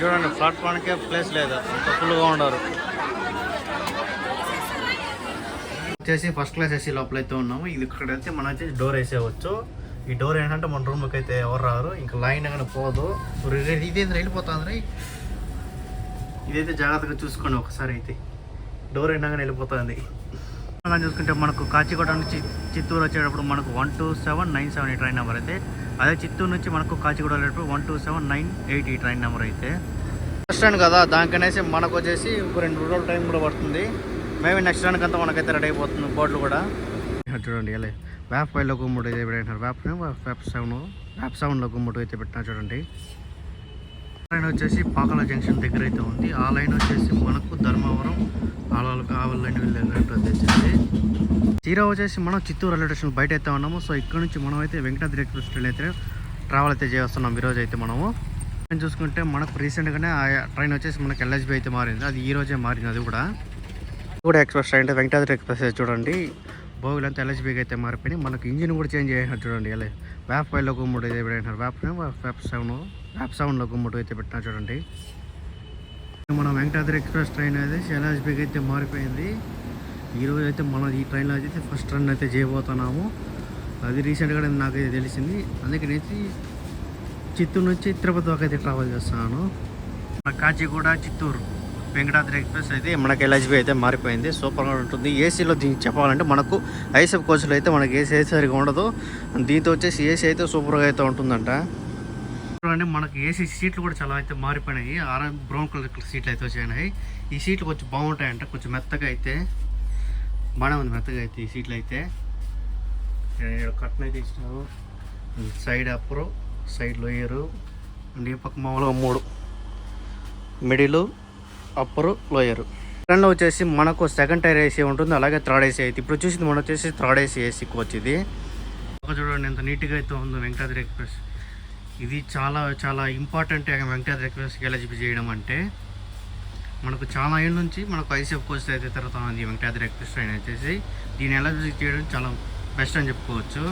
చూడండి ప్లాట్ఫామ్కే ప్లేస్ లేదు, అంత ఫుల్గా ఉన్నారు. వచ్చేసి ఫస్ట్ క్లాస్ ఏసీ లోపల అయితే ఉన్నాము. ఇది ఇక్కడ అయితే మనం వచ్చేసి డోర్ వేసేవచ్చు. ఈ డోర్ ఏంటంటే మన రూమ్కి అయితే ఎవరు రారు, ఇంకా లైన్ కానీ పోదు. ఇదేంద్ర వెళ్ళిపోతుంది. ఇదైతే జాగ్రత్తగా చూసుకోండి ఒకసారి. అయితే డోర్ అయినా కానీ వెళ్ళిపోతుంది. చూసుకుంటే మనకు కాచిగూడ నుంచి చిత్తూరు వచ్చేటప్పుడు మనకు 12797 ఈ ట్రైన్ నెంబర్ అయితే. అదే చిత్తూరు నుంచి మనకు కాచిగూడ వెళ్ళేటప్పుడు 12798 ఈ ట్రైన్ నెంబర్ అయితే. బస్ స్టాండ్ కదా, దానికనేసి మనకు వచ్చేసి ఒక 2 రోజుల టైం కూడా పడుతుంది. మేబీ నెక్స్ట్ స్టాండ్కి అంతా మనకైతే రెడీ అయిపోతుంది. బోర్డులు కూడా చూడండి. అలా వ్యాప్ 5లో గుమ్మటి అయితే పెట్టినారు. వ్యాప్ 7లో గుమ్మటి అయితే పెట్టినా చూడండి. లైన్ వచ్చేసి పాకల జంక్షన్ దగ్గర అయితే ఉంది. ఆ లైన్ వచ్చేసి మనకు ధర్మవరం ఆవల లైన్ వెళ్ళేసి తీరా వచ్చేసి మనం చిత్తూరు రైల్వే స్టేషన్ బయట అయితే ఉన్నాము. సో ఇక్కడ నుంచి మనం అయితే వెంకటాద్రి ఎక్స్ప్రెస్ ట్రైన్ అయితే ట్రావెల్ అయితే చేస్తున్నాం ఈరోజు అయితే. మనము చూసుకుంటే మనకు రీసెంట్గానే ఆ ట్రైన్ వచ్చేసి మనకు ఎల్హెచ్బి అయితే మారింది. అది ఈ రోజే మారింది. అది కూడా ఎక్స్ప్రెస్ ట్రైన్ వెంకటాద్రి ఎక్స్ప్రెస్ చూడండి. బోగులు అంతా ఎల్హెచ్బికి అయితే మారిపోయి మనకు ఇంజిన్ కూడా చేంజ్ చేసినారు చూడండి. అలా వ్యాప్ 5లో గుమ్మటి అయితే పెట్టినారు. వ్యాప్ 7లో గుమ్మటి అయితే పెట్టినా చూడండి. మనం వెంకటాద్రి ఎక్స్ప్రెస్ ట్రైన్ అయితే ఎల్హెచ్బికి అయితే మారిపోయింది. ఈరోజు అయితే మనం ఈ ట్రైన్లో అయితే ఫస్ట్ రన్ అయితే చేయబోతున్నాము. అది రీసెంట్గా నాకైతే తెలిసింది. అందుకని చిత్తూరు నుంచి తిరుపతి దాకా అయితే ట్రావెల్ చేస్తున్నాను. కాచిగూడ చిత్తూరు వెంకటాద్రి ఎక్స్ప్రెస్ అయితే మనకి ఎల్హెచ్బి అయితే మారిపోయింది. సూపర్గా ఉంటుంది. ఏసీలో దీనికి చెప్పాలంటే మనకు ఐసెఫ్ కోచ్లో అయితే మనకి ఏసీ అయితే సరిగా ఉండదు. దీంతో వచ్చేసి ఏసీ అయితే సూపర్గా అయితే ఉంటుందంట. చూడండి మనకి ఏసీ సీట్లు కూడా చాలా అయితే మారిపోయినాయి. బ్రౌన్ కలర్ సీట్లు అయితే వచ్చాయి. ఈ సీట్లు కొంచెం బాగుంటాయంట, కొంచెం మెత్తగా అయితే బాగానే ఉంది. మెత్తగా అయితే ఈ సీట్లు అయితే కట్న అయితే ఇచ్చినారు. Side upper, side lower and ఈ పక్క మామూలుగా 3 మిడిల్, అప్పరు, లోయరు. ట్రైన్లో వచ్చేసి మనకు సెకండ్ టైర్ ఏసీ ఉంటుంది, అలాగే థర్డ్ ఏసీ అయితే. ఇప్పుడు చూసింది మనం వచ్చేసి థర్డ్ ఏసీ కోచ్ ఇది. చూడండి ఎంత నీట్గా అయితే ఉందో వెంకటాద్రి ఎక్స్ప్రెస్. ఇది చాలా చాలా ఇంపార్టెంట్ వెంకటాద్రి ఎక్స్ప్రెస్కి ఎల్హెచ్బి చేయడం అంటే. మనకు చాలా ఏళ్ళ నుంచి మనకు ఐసీఎఫ్ కోచ్ అయితే తిరుగుతుంది వెంకటాద్రి ఎక్స్ప్రెస్ ట్రైన్ వచ్చేసి. దీన్ని ఎల్హెచ్బి చేయడం చాలా బెస్ట్ అని చెప్పుకోవచ్చు.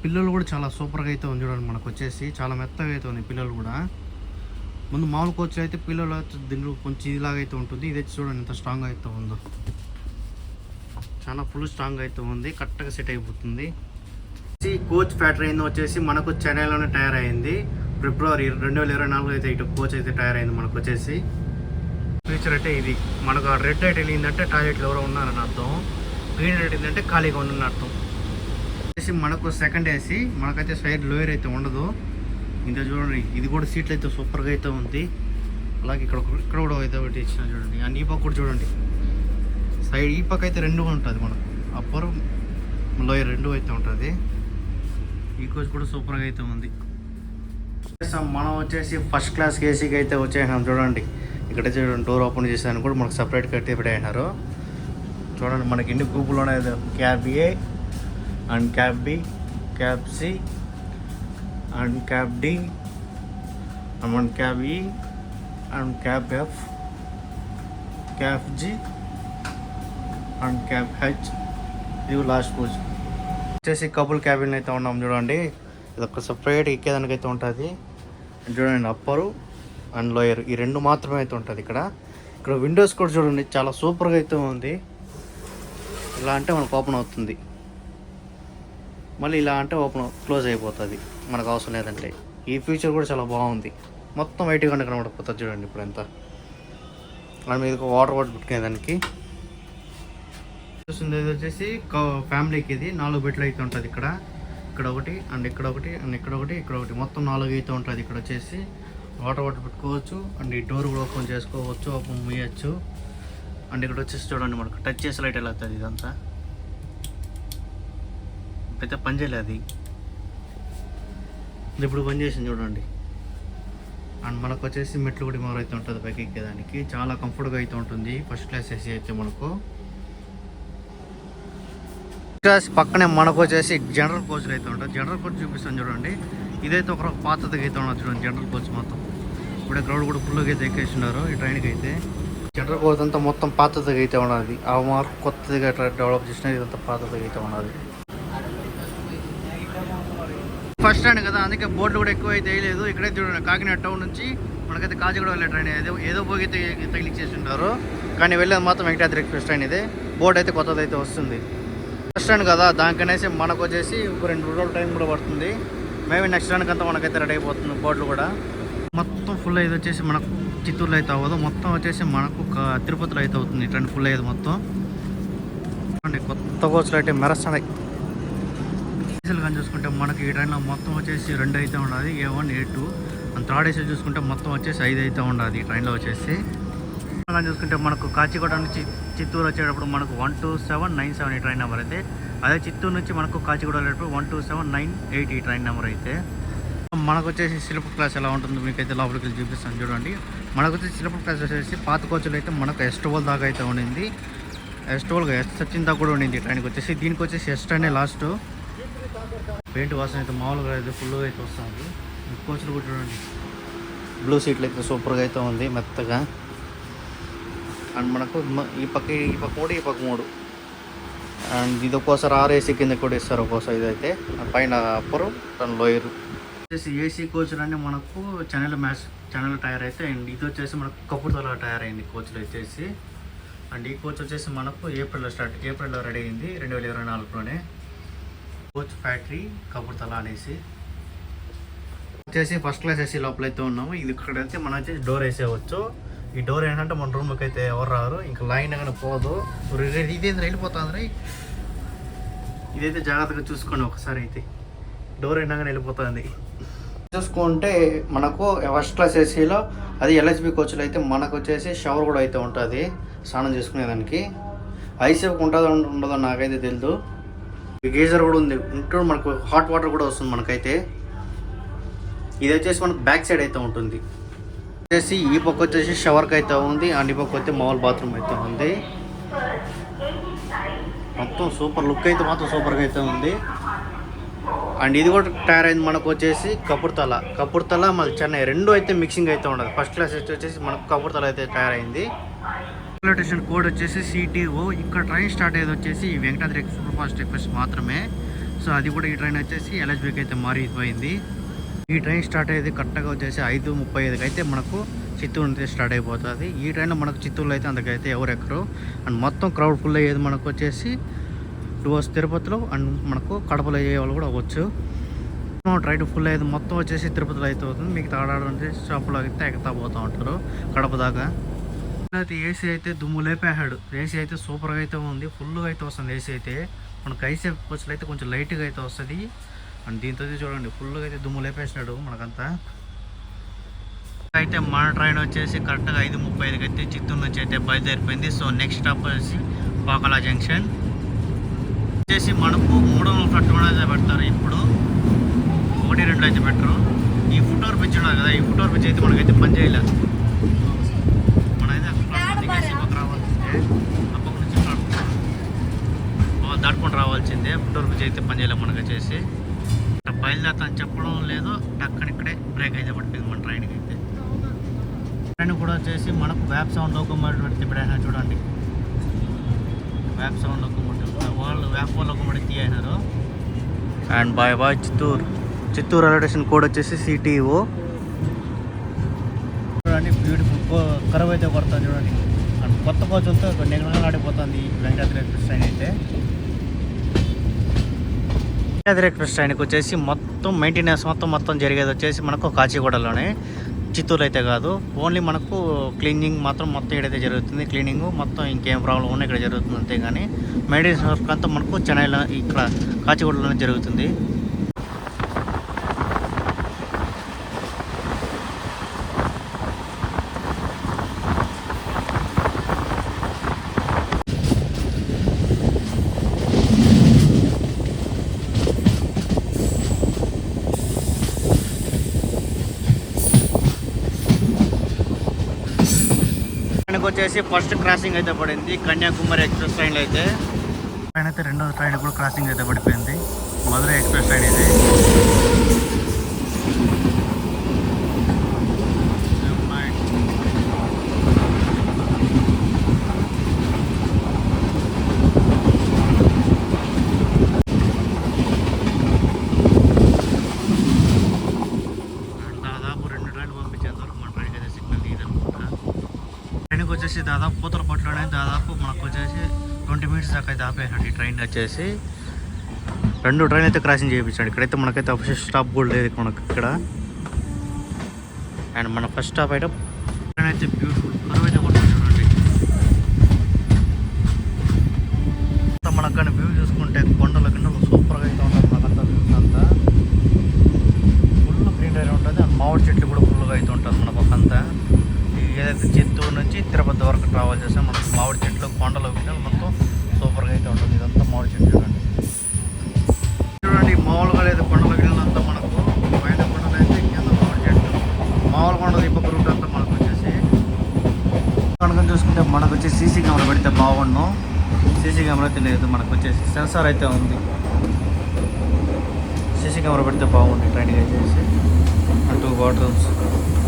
పిల్లలు కూడా చాలా సూపర్గా అయితే ఉంది చూడండి. మనకు వచ్చేసి చాలా మెత్తగా అయితే ఉంది పిల్లలు కూడా. ముందు మామూలు కోచ్ అయితే పిల్లలు దీంట్లో కొంచెం ఇదిలాగా అయితే ఉంటుంది. ఇదైతే చూడండి ఎంత స్ట్రాంగ్ అయితే ఉందో. చాలా ఫుల్ స్ట్రాంగ్ అయితే ఉంది, కరెక్ట్గా సెట్ అయిపోతుంది. కోచ్ ఫ్యాక్టరీ అయింది వచ్చేసి మనకు చెన్నైలోనే టైర్ అయింది. ఫిబ్రవరి 2024 అయితే ఇటు కోచ్ అయితే టైర్ అయింది మనకు వచ్చేసి. ఫీచర్ అంటే ఇది మనకు రెడ్ లైట్ వెళ్ళిందంటే టాయిలెట్లు ఎవరో ఉన్నారని అర్థం, గ్రీన్ లైట్ ఏంటంటే ఖాళీగా ఉందని అర్థం. వచ్చేసి మనకు సెకండ్ ఏసీ మనకైతే సైడ్ లోయర్ అయితే ఉండదు. ఇంకా చూడండి ఇది కూడా సీట్లు అయితే సూపర్గా అయితే ఉంది. అలాగే ఇక్కడ కూడా అయితే ఒకటి ఇచ్చిన చూడండి. అండ్ ఈ పక్క కూడా చూడండి, సైడ్ ఈ పక్క అయితే 2 ఉంటుంది మనకు. అప్పర్ లోయర్ 2 అయితే ఉంటుంది. ఈ కోచ్ కూడా సూపర్గా అయితే ఉంది. మనం వచ్చేసి ఫస్ట్ క్లాస్ ఏసీకి అయితే వచ్చేసాం చూడండి. ఇక్కడ చూడండి డోర్ ఓపెన్ చేసాను కూడా మనకు సపరేట్గా అయితే పెట్టేసినారు. చూడండి మనకి ఎన్ని గ్రూపులోనే cab A and cab B, cab C and cab D and cab E and cab F, cab G and cab H. ఇది లాస్ట్ కోచ్ వచ్చేసి కపుల్ క్యాబిన్ అయితే ఉన్నాం చూడండి. ఇది ఒక సపరేట్ ఎక్కేదానికి అయితే ఉంటుంది చూడండి. అప్పరు అండ్ లోయర్ ఈ 2 మాత్రమే అయితే ఉంటుంది ఇక్కడ. ఇక్కడ విండోస్ కూడా చూడండి చాలా సూపర్గా అయితే ఉంది. ఇలా అంటే మనకు ఓపెన్ అవుతుంది, మళ్ళీ ఇలా అంటే క్లోజ్ అయిపోతుంది మనకు అవసరం లేదంటే. ఈ ఫీచర్ కూడా చాలా బాగుంది. మొత్తం వైట్గా కనబడిపోతుంది చూడండి. ఇప్పుడు ఎంత దాని మీద వాటర్ పెట్టుకునేదానికి చూస్తుంది. ఇది వచ్చేసి ఫ్యామిలీకి ఇది 4 బెడ్లు అయితే ఉంటుంది. ఇక్కడ ఒకటి అండ్ ఇక్కడ ఒకటి అండ్ ఇక్కడ ఒకటి మొత్తం 4 అయితే ఉంటుంది. ఇక్కడ వచ్చేసి వాటర్ పెట్టుకోవచ్చు అండ్ ఈ డోర్ కూడా ఓపెన్ చేసుకోవచ్చు, ఓపెన్ మూయచ్చు. అండ్ ఇక్కడ వచ్చేసి చూడండి మనకు టచ్ చేసే లైట్ ఎలా అవుతుంది. ఇదంతా అయితే పని చేయలేదు, అది ఇప్పుడు పని చేసింది చూడండి. అండ్ మనకు వచ్చేసి మెట్లు కూడా మొదలైతే ఉంటుంది పైకి ఎక్కేదానికి. చాలా కంఫర్ట్గా అయితే ఉంటుంది ఫస్ట్ క్లాస్ ఏసీ అయితే మనకు. పక్కనే మనకు వచ్చేసి జనరల్ కోచ్లు అయితే ఉంటుంది. జనరల్ కోచ్ చూపిస్తాను చూడండి. ఇదైతే ఒక పాతదిగా అయితే ఉన్నది చూడండి జనరల్ కోచ్ మొత్తం. ఇప్పుడే క్రౌడ్ కూడా ఫుల్గా అయితే ఎక్కేస్తున్నారు ఈ ట్రైన్కి అయితే. జనరల్ కోచ్ అంతా మొత్తం పాతదిగా అయితే ఉన్నది. ఆ మార్క్ కొత్తదిగా డెవలప్ చేసిన ఇదంతా పాతదిగా అయితే ఉన్నది. ఫస్ట్ స్టాండ్ కదా, అందుకే బోర్డులు కూడా ఎక్కువ అయితే వేయలేదు. ఇక్కడే చూడండి కాకినాడ టౌన్ నుంచి మనకైతే కాచిగూడ వెళ్ళే ట్రైన్ ఏదో పోగి తగిలిచ్చేసి ఉంటారు, కానీ వెళ్ళేది మాత్రం వెంకటాద్రి ఎక్స్ప్రెస్ ట్రైన్ ఇది. బోర్డు అయితే కొత్తది అయితే వస్తుంది. బస్ స్టాండ్ కదా, దానికనేసి మనకు వచ్చేసి ఒక 2 రోజుల టైం కూడా పడుతుంది. మేబీ నెక్స్ట్ స్టాండ్కి అంతా మనకైతే రెడీ అయిపోతుంది బోర్డులు కూడా. మొత్తం ఫుల్ అయ్యేది వచ్చేసి మనకు చిత్తూరులో అయితే అవ్వదు, మొత్తం వచ్చేసి మనకు తిరుపతిలో అయితే అవుతుంది ట్రైన్ ఫుల్ అయ్యేది మొత్తం. అంటే కొత్త కోచ్లు అయితే మెరస్తున్నాయి. డీజిల్ కానీ చూసుకుంటే మనకి ఈ ట్రైన్లో మొత్తం వచ్చేసి 2 అయితే ఉండదు, A1 A2. And third AC చూసుకుంటే మొత్తం వచ్చేసి 5 అయితే ఉండదు ఈ ట్రైన్లో వచ్చేసి. కానీ చూసుకుంటే మనకు కాచిగూడ నుంచి చిత్తూరు వచ్చేటప్పుడు మనకు 12797 ఈ ట్రైన్ నెంబర్ అయితే. అదే చిత్తూరు నుంచి మనకు కాచిగూడ వెళ్ళేటప్పుడు 12798 ఈ ట్రైన్ నెంబర్ అయితే. మనకు వచ్చేసి స్లీపర్ క్లాస్ ఎలా ఉంటుందో మీకైతే లోపలికి వెళ్ళి చూపిస్తాను చూడండి. మనకు వచ్చేసి స్లీపర్ క్లాస్ వచ్చేసి పాత కోచ్లు అయితే మనకు S12 దాకా అయితే ఉండింది. S12 S13 దాకా కూడా ఉండింది ట్రైన్కి వచ్చేసి. దీనికి వచ్చేసి S10 లాస్ట్. పెయింట్ వాసన అయితే మామూలుగా అయితే ఫుల్గా అయితే వస్తుంది. కోచ్లు కూడా చూడండి, బ్లూ సీట్లు అయితే సూపర్గా అయితే ఉంది మెత్తగా. అండ్ మనకు ఈ పక్క 3 ఈ పక్క 3. అండ్ ఇది ఒక్కోసారి 6 ఏసీ కింద కూడా ఇస్తారు ఒక్కోసారి. ఇదైతే పైన అప్పరు తన లోయరు వచ్చేసి ఏసీ కోచ్లు అన్నీ మనకు ఛానల్ టైర్ అయితే. అండ్ ఇది వచ్చేసి మనకు కపుర్తల టైర్ అయింది కోచ్లు వచ్చేసి. అండ్ ఈ కోచ్ వచ్చేసి మనకు ఏప్రిల్లో రెడీ అయింది 2024లోనే. కోచ్ ఫ్యాక్టరీ కపుర్తల అనేసి వచ్చేసి ఫస్ట్ క్లాస్ ఏసీ లోపల అయితే ఉన్నాము. ఇది ఇక్కడ అయితే మనం వచ్చేసి డోర్ వేసేవచ్చు. ఈ డోర్ ఏంటంటే మన రూమ్కి అయితే ఎవరు రారు, ఇంకా లైన్ కానీ పోదు. ఇదేంద్ర వెళ్ళిపోతుంది. ఇదైతే జాగ్రత్తగా చూసుకోండి ఒకసారి. అయితే డోర్ అయినా కానీ వెళ్ళిపోతుంది. చూసుకుంటే మనకు ఫస్ట్ క్లాస్ ఏసీలో అది LHB కోచ్లో అయితే మనకు వచ్చేసి షవర్ కూడా అయితే ఉంటుంది స్నానం చేసుకునేదానికి. ఐసేఫ్ ఉంటుందో ఉండదో నాకైతే తెలియదు. గీజర్ కూడా ఉంది, ఇంట్లో మనకు హాట్ వాటర్ కూడా వస్తుంది మనకైతే. ఇది వచ్చేసి మనకు బ్యాక్ సైడ్ అయితే ఉంటుంది. వచ్చేసి ఈ పక్క వచ్చేసి షవర్కి అయితే ఉంది, అండ్ ఈ పక్క అయితే మామూలు బాత్రూమ్ అయితే ఉంది. మొత్తం సూపర్ లుక్ అయితే మాత్రం సూపర్గా అయితే ఉంది. అండ్ ఇది కూడా టైర్ అయింది మనకు వచ్చేసి కపుర్తల మళ్ళీ చెన్నై 2 అయితే మిక్సింగ్ అయితే ఉండదు. ఫస్ట్ క్లాస్ వచ్చేసి మనకు కపుర్తల అయితే టైర్ అయింది. రైల్వే స్టేషన్ కోడ్ వచ్చేసి CTO. ఇక్కడ ట్రైన్ స్టార్ట్ అయ్యేది వచ్చేసి వెంకటాద్రి సూపర్ ఫాస్ట్ ఎక్స్ప్రెస్ మాత్రమే. సో అది కూడా ఈ ట్రైన్ వచ్చేసి LHBకి అయితే మారిపోయింది. ఈ ట్రైన్ స్టార్ట్ అయ్యేది కరెక్ట్గా వచ్చేసి 5:35కి అయితే మనకు చిత్తూరు నుంచి స్టార్ట్ అయిపోతుంది. ఈ ట్రైన్లో మనకు చిత్తూరులో అయితే అంతకైతే ఎవరు ఎక్కరు. అండ్ మొత్తం క్రౌడ్ ఫుల్ అయ్యేది మనకు వచ్చేసి టువర్స్ తిరుపతిలో, అండ్ మనకు కడపలో అయ్యే వాళ్ళు కూడా అవ్వచ్చు. ట్రైన్ ఫుల్ అయ్యేది మొత్తం వచ్చేసి తిరుపతిలో అయితే అవుతుంది. మీకు తాడాడంటే షాపులో అయితే ఎగతా పోతూ ఉంటారు కడప దాకా. అయితే ఏసీ అయితే దుమ్ము లేపేసాడు. ఏసీ అయితే సూపర్గా అయితే ఉంది, ఫుల్గా అయితే వస్తుంది ఏసీ అయితే. మనకు ఐసీ కోచ్లు అయితే కొంచెం లైట్గా అయితే వస్తుంది. అండ్ దీంతో చూడండి ఫుల్గా అయితే దుమ్ము లేపేసినాడు మనకంతా. అయితే మన ట్రైన్ వచ్చేసి కరెక్ట్గా 5:35కి అయితే చిత్తూరు నుంచి అయితే బయలుదేరిపోయింది. సో నెక్స్ట్ స్టాప్ వచ్చేసి పాకాల జంక్షన్ వచ్చేసి మనకు 300 ప్లాట్ఫామ్ అయితే పెడతారు. ఇప్పుడు 1-2 అయితే పెట్టరు. ఈ ఫుట్ ఓవర్ బ్రిడ్జ్ ఉన్నది కదా, ఈ ఫుట్ ఓవర్ బ్రిడ్జ్ అయితే మనకైతే పని చేయలేదు. మనైతే పక్క రావాల్సిందే, ఆ పక్క నుంచి దాటుకొని రావాల్సిందే. ఫుట్ ఓవర్ బ్రిడ్జ్ అయితే పని చేయలేదు మనకు వచ్చేసి. బయలుదేరుతాను చెప్పడం లేదు, అక్కడిక్కడే బ్రేక్ అయితే పట్టింది మన ట్రైన్కి అయితే. ట్రైన్ కూడా వచ్చేసి మనకు వ్యాప్ సౌండ్ లోకోమోటివ్ పెడితే ఇప్పుడైనా చూడండి, వ్యాప్ సౌండ్ లోకోమోటివ్ వాళ్ళు వ్యాప్ లోకోమోటివ్ తీయన్నారు. And boy Chittoor railway station code వచ్చేసి CTO. చూడండి బ్యూటిఫుల్ కరువు అయితే పడుతుంది చూడండి. అండ్ కొత్త కోచ్లతో నెగనగా ఆడిపోతుంది వెంకటాద్రి ఎక్స్ప్రెస్ ట్రైన్ అయితే. వెంకటాద్రి ఎక్స్ప్రెస్ ట్రైన్కి వచ్చేసి మొత్తం మెయింటెనెన్స్ మొత్తం జరిగేది వచ్చేసి మనకు కాచిగూడలోనే, చిత్తూరు అయితే కాదు. ఓన్లీ మనకు క్లీనింగ్ మాత్రం మొత్తం ఇక్కడైతే జరుగుతుంది. క్లీనింగ్ మొత్తం ఇంకేం ప్రాబ్లం ఉన్నా ఇక్కడ జరుగుతుంది అంతే. కానీ మెయింటెనెన్స్ వర్క్ అంతా మనకు చెన్నైలో ఇక్కడ కాచిగూడలోనే జరుగుతుంది. వచ్చేసి ఫస్ట్ క్రాసింగ్ అయితే పడింది కన్యాకుమారి ఎక్స్ప్రెస్ ట్రైన్లో అయితే. ట్రైన్ అయితే రెండో ట్రైన్ కూడా క్రాసింగ్ అయితే పడిపోయింది, మధురై ఎక్స్ప్రెస్ ట్రైన్ ఇది. దాదాపు 2 ట్రైన్లు పంపించేంత వరకు మన ట్రైన్కి అయితే వచ్చేసి దాదాపు పూతలపట్టులోనే దాదాపు మనకు వచ్చేసి 20 minutes దాకా అయితే ఆపేయండి ఈ ట్రైన్ వచ్చేసి. 2 ట్రైన్ అయితే క్రాసింగ్ చేయించాడు. ఇక్కడైతే మనకైతే ఫస్ట్ స్టాప్ కూడా లేదు మనకు ఇక్కడ. అండ్ మన ఫస్ట్ స్టాప్ అయితే ట్రైన్ అయితే బ్యూటిఫుల్ కరువు అయితే కొట్టుకుంటుంది. మనకు కానీ వ్యూ చూసుకుంటే కొండల కిందలు సూపర్గా అయితే ఉంటుంది. మనకంతా వ్యూస్ అంతా ఫుల్ గ్రీనరీ ఉంటుంది. అండ్ మామిడి చెట్లు కూడా ఫుల్గా అయితే ఉంటుంది మన పక్కంతా. ఏదైతే చిత్తూరు నుంచి తిరుపతి వరకు ట్రావెల్ చేస్తే మనకు మామిడి చెట్లు కొండలు కిందలు మొత్తం సూపర్గా అయితే ఉంటుంది. ఇదంతా మామిడి చెట్లు చూడండి. చూడండి మామూలుగా లేదు కొండల గిన్నెలంతా మనకు పైన కొండలు అయితే కింద మామిడి చెట్లు. మామూలు కొండలు ఈ పక్క రూట్ అంతా మనకు వచ్చేసి కనుక చూసుకుంటే మనకు వచ్చి సీసీ కెమెరా పెడితే బాగుండు. సీసీ కెమెరా అయితే లేదు, మనకు వచ్చేసి సెన్సార్ అయితే ఉంది. సీసీ కెమెరా పెడితే బాగుంది ట్రైన్కి వచ్చేసి. 2 బాత్రూమ్స్.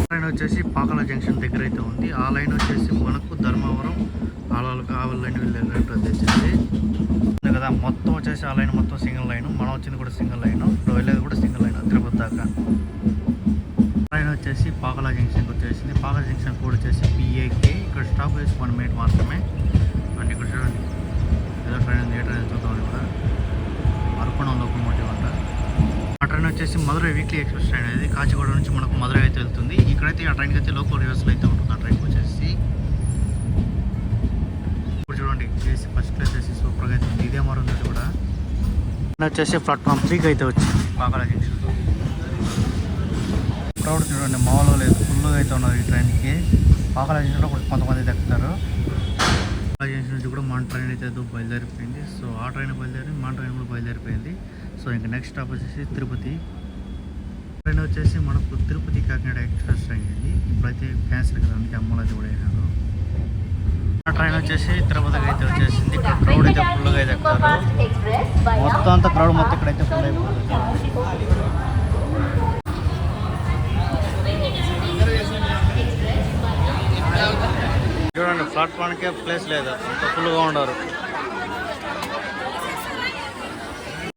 ట్రైన్ వచ్చేసి పాకాల జంక్షన్ దగ్గర అయితే ఉంది. ఆ లైన్ వచ్చేసి మనకు ధర్మవరం ఆవుల లైన్ వెళ్ళేటట్టు వచ్చేసి కదా. మొత్తం వచ్చేసి ఆ లైన్ మొత్తం సింగిల్ లైన్. మనం వచ్చింది కూడా సింగిల్ లైన్, వెళ్ళేది కూడా సింగిల్ లైన్ తిరుపతి దాకా. ట్రైన్ వచ్చేసి పాకాల జంక్షన్కి వచ్చేసింది. పాకాల జంక్షన్ కూడా వచ్చేసి PAK. ఇక్కడ స్టాప్ వేసి 1 minute మాత్రమే. అండ్ ఇక్కడ చూడండి ఏదో ట్రైన్ ఉంది. ఏ ట్రైన్ చూద్దాం కూడా అరకొండ లోకమోటివ్ అంట. ఆ ట్రైన్ వచ్చేసి మధురై వీక్లీ ఎక్స్ప్రెస్ ట్రైన్ అనేది కాచిగూడ నుంచి మనకు మధురై అయితే వెళ్తుంది. ఇక్కడైతే ఆ ట్రైన్కి అయితే లోకల్ రివర్స్లో అయితే ఉంటుంది. ఆ ట్రైన్కి వచ్చేసి ఇప్పుడు చూడండి చేసి ఫస్ట్ క్లాస్ చేసి సూపర్గా అయితే ఉంది. ఇదే మారుంది కూడా. వచ్చేసి ప్లాట్ఫామ్ 3కి అయితే వచ్చింది పాకాల జంక్షన్. క్రౌడ్ చూడండి మామూలుగా లేదు, ఫుల్గా అయితే ఉన్నారు ఈ ట్రైన్కి. పాకాల జంక్షన్లో కూడా కొంతమంది ఎక్కుతారు. పాకాల జంక్షన్ నుంచి కూడా మన ట్రైన్ అయితే బయలుదేరిపోయింది. సో ఆ ట్రైన్ బయలుదేరి మన ట్రైన్ కూడా బయలుదేరిపోయింది. సో ఇంకా నెక్స్ట్ స్టాప్ వచ్చేసి తిరుపతి. ట్రైన్ వచ్చేసి మనకు తిరుపతి కాకినాడ ఎక్స్ప్రెస్ ట్రైన్ ఇది. ఇప్పుడైతే క్యాన్సిల్ కదా, అందుకే అమ్మలు అయితే కూడా అయినారు. ఆ ట్రైన్ వచ్చేసి తిరుపతికి అయితే వచ్చేసింది. ఇక్కడ క్రౌడ్ అయితే ఫుల్గా అయితే ఎక్కుతారు. మొత్తం అంతా క్రౌడ్ మొత్తం ఇక్కడైతే ఫుల్ అయిపోతుంది. చూడండి ప్లాట్ఫామ్కే ప్లేస్ లేదు, అంత ఫుల్గా ఉండరు.